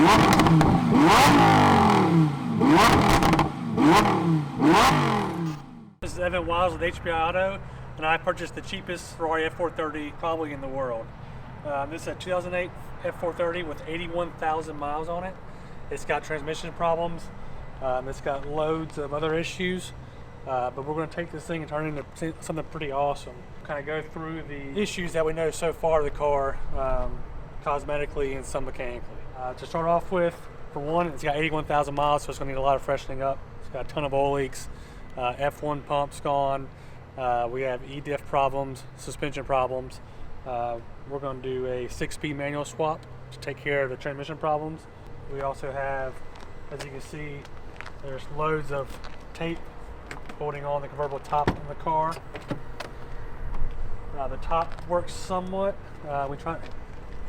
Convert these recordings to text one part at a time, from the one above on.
This is Evan Wiles with HPI Auto, and I purchased the cheapest Ferrari F430 probably in the world. This is a 2008 F430 with 81,000 miles on it. It's got transmission problems. It's got loads of other issues, but we're going to take this thing and turn it into something pretty awesome. Kind of go through the issues that we know so far of the car, cosmetically and some mechanically. To start off with, for one, it's got 81,000 miles, so it's going to need a lot of freshening up. It's got a ton of oil leaks. F1 pump's gone. We have e-diff problems, suspension problems. We're going to do a 6-speed manual swap to take care of the transmission problems. We also have, as you can see, there's loads of tape holding on the convertible top of the car. The top works somewhat.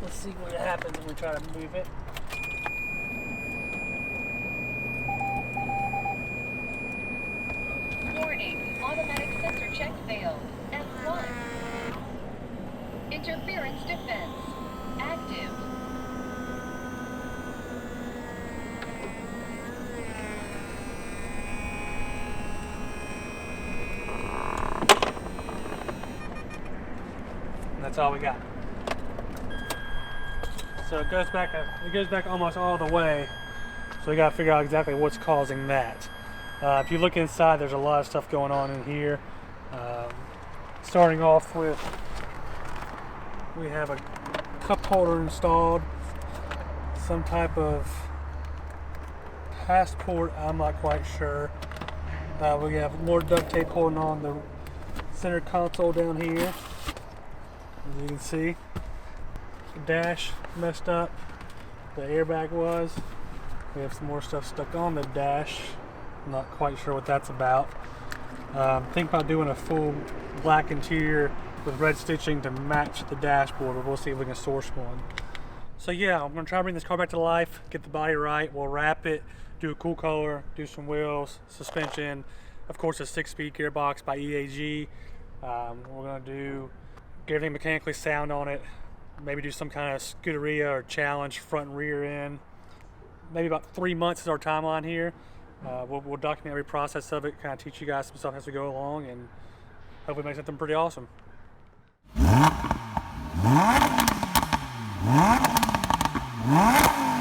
Let's see what happens when we try to move it. Warning, automatic sensor check failed. F1. Interference defense. Active. And that's all we got. So it goes back almost all the way. So we got to figure out exactly what's causing that. If you look inside, there's a lot of stuff going on in here. Starting off with, we have a cup holder installed, some type of passport, I'm not quite sure. We have more duct tape holding on the center console down here. As you can see, the dash messed up, the airbag was. We have some more stuff stuck on the dash. I'm not quite sure what that's about. Think about doing a full black interior with red stitching to match the dashboard, but we'll see if we can source one. So yeah, I'm gonna try to bring this car back to life, get the body right. We'll wrap it, do a cool color, do some wheels, suspension, of course a 6-speed gearbox by EAG. We're gonna get everything mechanically sound on it, maybe do some kind of Scuderia or challenge front and rear end. Maybe about 3 months is our timeline here. We'll document every process of it, kind of teach you guys some stuff as we go along, and hopefully make something pretty awesome. Wow.